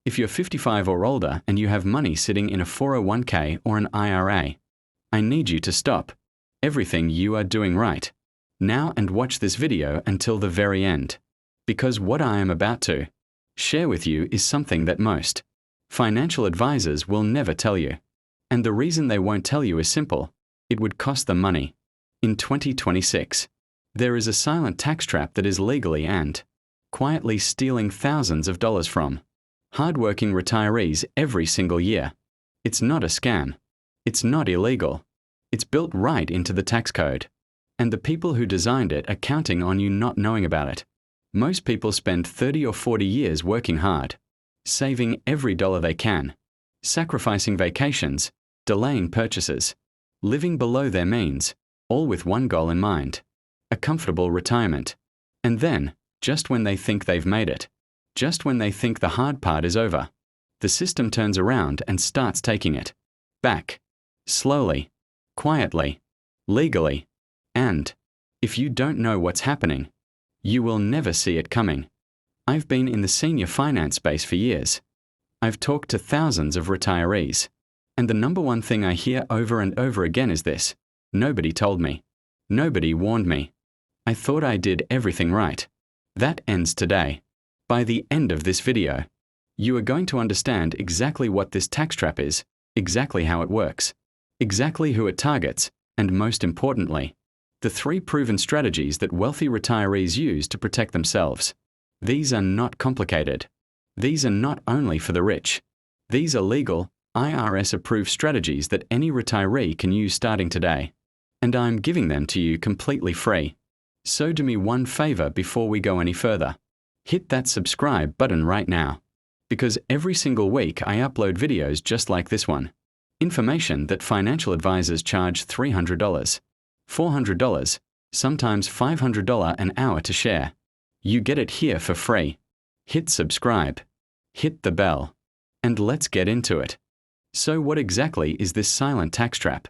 If you're 55 or older and you have money sitting in a 401k or an IRA, I need you to stop everything you are doing right now and watch this video until the very end. Because what I am about to share with you is something that most financial advisors will never tell you. And the reason they won't tell you is simple. It would cost them money. In 2026, there is a silent tax trap that is legally and quietly stealing thousands of dollars from hardworking retirees every single year. It's not a scam. It's not illegal. It's built right into the tax code. And the people who designed it are counting on you not knowing about it. Most people spend 30 or 40 years working hard, saving every dollar they can, sacrificing vacations, delaying purchases, living below their means, all with one goal in mind: a comfortable retirement. And then, just when they think they've made it, just when they think the hard part is over, the system turns around and starts taking it back. Slowly, quietly, legally. And if you don't know what's happening, you will never see it coming. I've been in the senior finance space for years. I've talked to thousands of retirees. And the number one thing I hear over and over again is this: nobody told me. Nobody warned me. I thought I did everything right. That ends today. By the end of this video, you are going to understand exactly what this tax trap is, exactly how it works, exactly who it targets, and most importantly, the 3 proven strategies that wealthy retirees use to protect themselves. These are not complicated. These are not only for the rich. These are legal, IRS-approved strategies that any retiree can use starting today. And I'm giving them to you completely free. So do me one favor before we go any further. Hit that subscribe button right now. Because every single week I upload videos just like this one. Information that financial advisors charge $300, $400, sometimes $500 an hour to share. You get it here for free. Hit subscribe. Hit the bell. And let's get into it. So what exactly is this silent tax trap?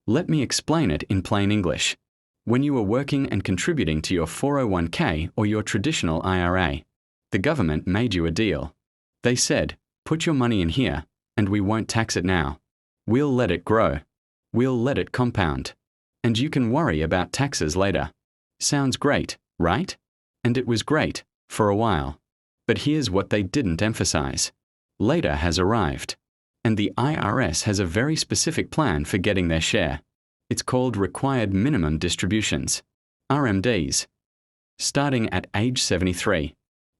Let me explain it in plain English. When you are working and contributing to your 401k or your traditional IRA, the government made you a deal. They said, put your money in here, and we won't tax it now. We'll let it grow. We'll let it compound. And you can worry about taxes later. Sounds great, right? And it was great, for a while. But here's what they didn't emphasize. Later has arrived. And the IRS has a very specific plan for getting their share. It's called Required Minimum Distributions, RMDs. Starting at age 73,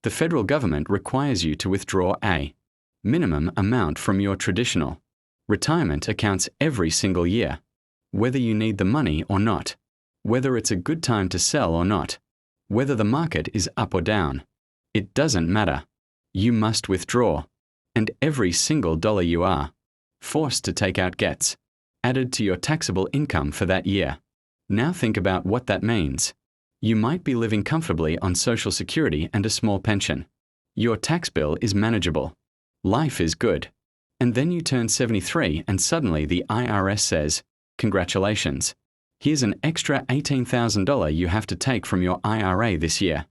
the federal government requires you to withdraw a minimum amount from your traditional retirement accounts every single year, whether you need the money or not, whether it's a good time to sell or not, whether the market is up or down. It doesn't matter. You must withdraw. And every single dollar you are forced to take out gets added to your taxable income for that year. Now think about what that means. You might be living comfortably on Social Security and a small pension. Your tax bill is manageable. Life is good. And then you turn 73 and suddenly the IRS says, congratulations. Here's an extra $18,000 you have to take from your IRA this year.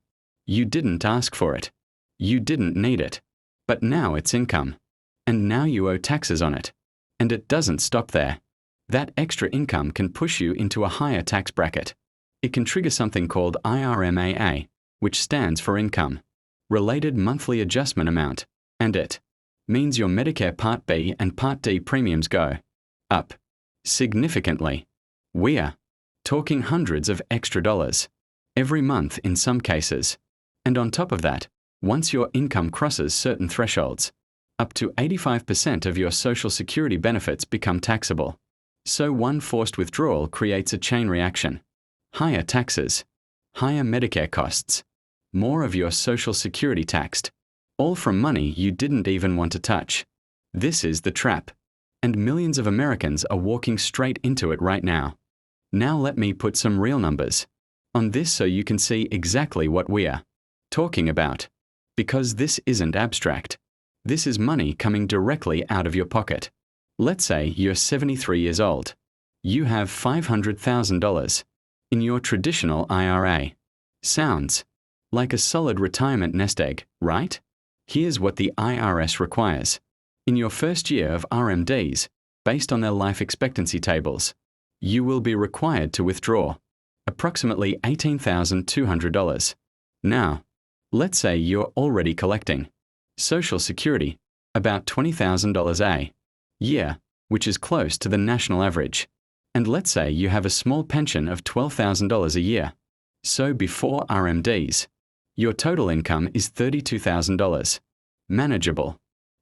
You didn't ask for it. You didn't need it. But now it's income. And now you owe taxes on it. And it doesn't stop there. That extra income can push you into a higher tax bracket. It can trigger something called IRMAA, which stands for Income Related Monthly Adjustment Amount, and it means your Medicare Part B and Part D premiums go up significantly. We're talking hundreds of extra dollars every month in some cases. And on top of that, once your income crosses certain thresholds, up to 85% of your Social Security benefits become taxable. So one forced withdrawal creates a chain reaction. Higher taxes, higher Medicare costs, more of your Social Security taxed, all from money you didn't even want to touch. This is the trap. And millions of Americans are walking straight into it right now. Now let me put some real numbers on this so you can see exactly what we're talking about. Because this isn't abstract. This is money coming directly out of your pocket. Let's say you're 73 years old. You have $500,000 in your traditional IRA. Sounds like a solid retirement nest egg, right? Here's what the IRS requires. In your first year of RMDs, based on their life expectancy tables, you will be required to withdraw approximately $18,200. Now, let's say you're already collecting Social Security, about $20,000 a year, which is close to the national average. And let's say you have a small pension of $12,000 a year. So before RMDs, your total income is $32,000. Manageable.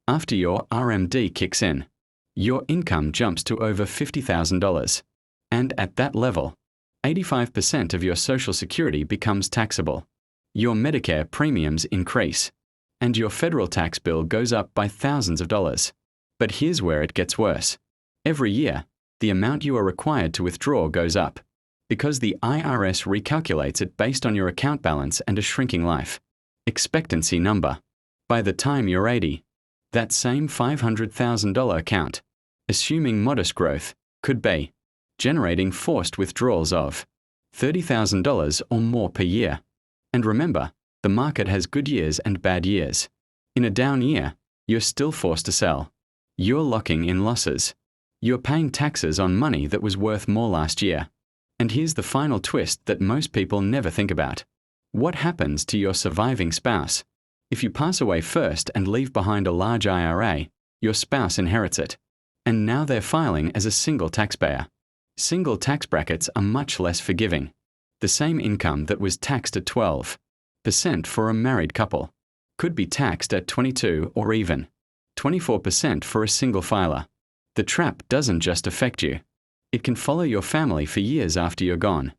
After your RMD kicks in, your income jumps to over $50,000. And at that level, 85% of your Social Security becomes taxable. Your Medicare premiums increase, and your federal tax bill goes up by thousands of dollars. But here's where it gets worse. Every year, the amount you are required to withdraw goes up, because the IRS recalculates it based on your account balance and a shrinking life expectancy number. By the time you're 80, that same $500,000 account, assuming modest growth, could be generating forced withdrawals of $30,000 or more per year. And remember, the market has good years and bad years. In a down year, you're still forced to sell. You're locking in losses. You're paying taxes on money that was worth more last year. And here's the final twist that most people never think about. What happens to your surviving spouse? If you pass away first and leave behind a large IRA, your spouse inherits it. And now they're filing as a single taxpayer. Single tax brackets are much less forgiving. The same income that was taxed at 12% for a married couple could be taxed at 22% or even 24% for a single filer. The trap doesn't just affect you. It can follow your family for years after you're gone.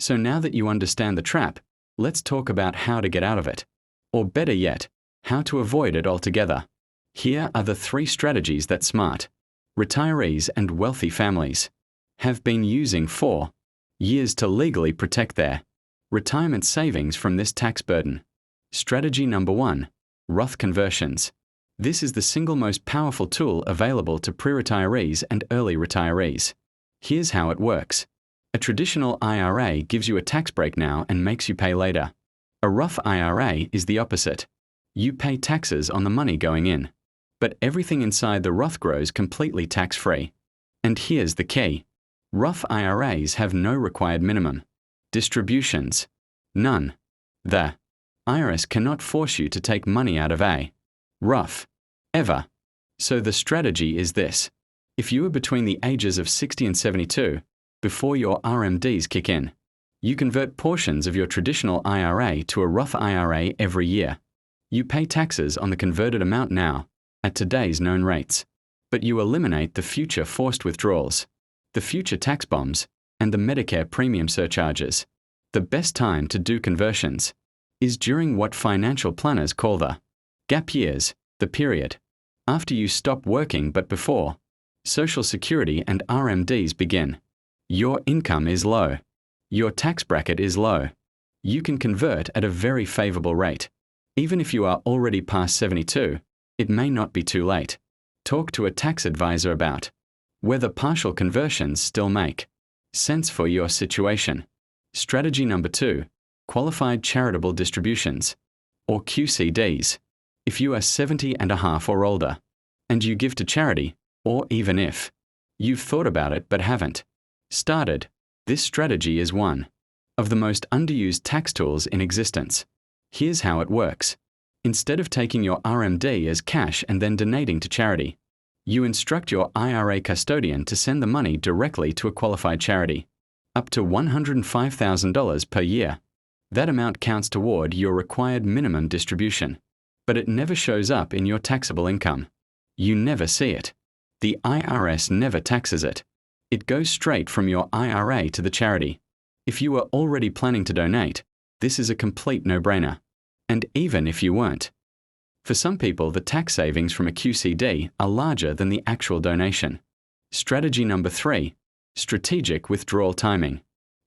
So now that you understand the trap, let's talk about how to get out of it. Or better yet, how to avoid it altogether. Here are the 3 strategies that smart retirees and wealthy families have been using for years to legally protect their retirement savings from this tax burden. Strategy number 1, Roth conversions. This is the single most powerful tool available to pre-retirees and early retirees. Here's how it works. A traditional IRA gives you a tax break now and makes you pay later. A Roth IRA is the opposite. You pay taxes on the money going in, but everything inside the Roth grows completely tax-free. And here's the key. Roth IRAs have no required minimum distributions. None. The IRS cannot force you to take money out of a Roth ever. So the strategy is this. If you are between the ages of 60 and 72, before your RMDs kick in, you convert portions of your traditional IRA to a Roth IRA every year. You pay taxes on the converted amount now, at today's known rates, but you eliminate the future forced withdrawals, the future tax bombs, and the Medicare premium surcharges. The best time to do conversions is during what financial planners call the gap years, the period after you stop working but before Social Security and RMDs begin. Your income is low. Your tax bracket is low. You can convert at a very favorable rate. Even if you are already past 72, it may not be too late. Talk to a tax advisor about whether partial conversions still make sense for your situation. Strategy number 2, Qualified Charitable Distributions, or QCDs. If you are 70 and a half or older, and you give to charity, or even if you've thought about it but haven't started, this strategy is one of the most underused tax tools in existence. Here's how it works. Instead of taking your RMD as cash and then donating to charity, you instruct your IRA custodian to send the money directly to a qualified charity, up to $105,000 per year. That amount counts toward your required minimum distribution, but it never shows up in your taxable income. You never see it. The IRS never taxes it. It goes straight from your IRA to the charity. If you were already planning to donate, this is a complete no-brainer. And even if you weren't. For some people, the tax savings from a QCD are larger than the actual donation. Strategy number 3, Strategic Withdrawal Timing.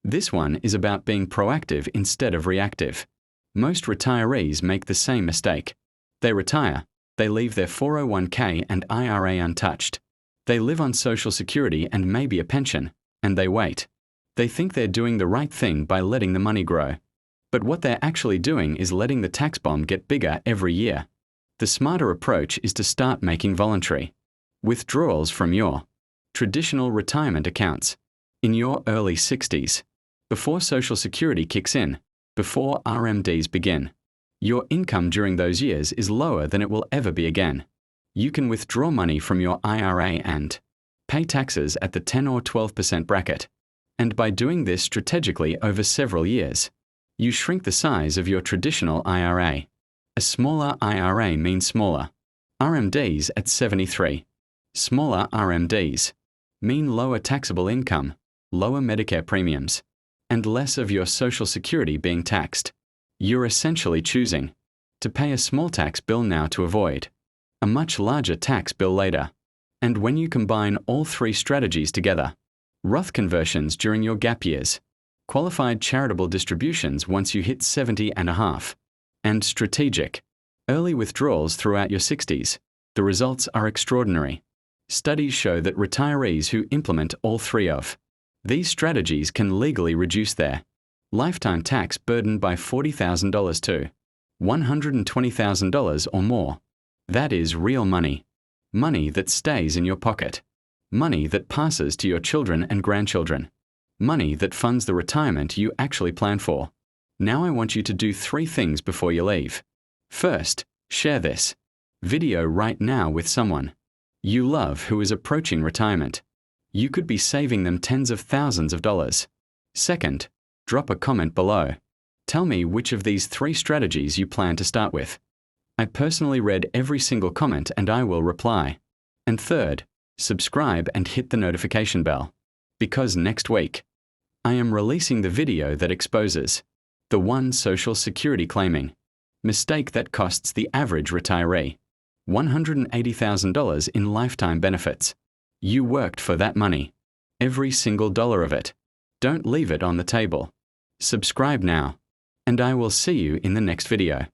This one is about being proactive instead of reactive. Most retirees make the same mistake. They retire, they leave their 401k and IRA untouched. They live on Social Security and maybe a pension, and they wait. They think they're doing the right thing by letting the money grow. But what they're actually doing is letting the tax bomb get bigger every year. The smarter approach is to start making voluntary withdrawals from your traditional retirement accounts in your early 60s, before Social Security kicks in, before RMDs begin. Your income during those years is lower than it will ever be again. You can withdraw money from your IRA and pay taxes at the 10 or 12% bracket. And by doing this strategically over several years, you shrink the size of your traditional IRA. A smaller IRA means smaller RMDs at 73. Smaller RMDs mean lower taxable income, lower Medicare premiums, and less of your Social Security being taxed. You're essentially choosing to pay a small tax bill now to avoid a much larger tax bill later. And when you combine all three strategies together, Roth conversions during your gap years, qualified charitable distributions once you hit 70 and a half, and strategic early withdrawals throughout your 60s, the results are extraordinary. Studies show that retirees who implement all three of these strategies can legally reduce their lifetime tax burden by $40,000 to $120,000 or more. That is real money. Money that stays in your pocket. Money that passes to your children and grandchildren. Money that funds the retirement you actually plan for. Now I want you to do 3 things before you leave. First, share this video right now with someone you love who is approaching retirement. You could be saving them tens of thousands of dollars. Second, drop a comment below. Tell me which of these 3 strategies you plan to start with. I personally read every single comment and I will reply. And third, subscribe and hit the notification bell. Because next week, I am releasing the video that exposes the one Social Security claiming mistake that costs the average retiree $180,000 in lifetime benefits. You worked for that money. Every single dollar of it. Don't leave it on the table. Subscribe now, and I will see you in the next video.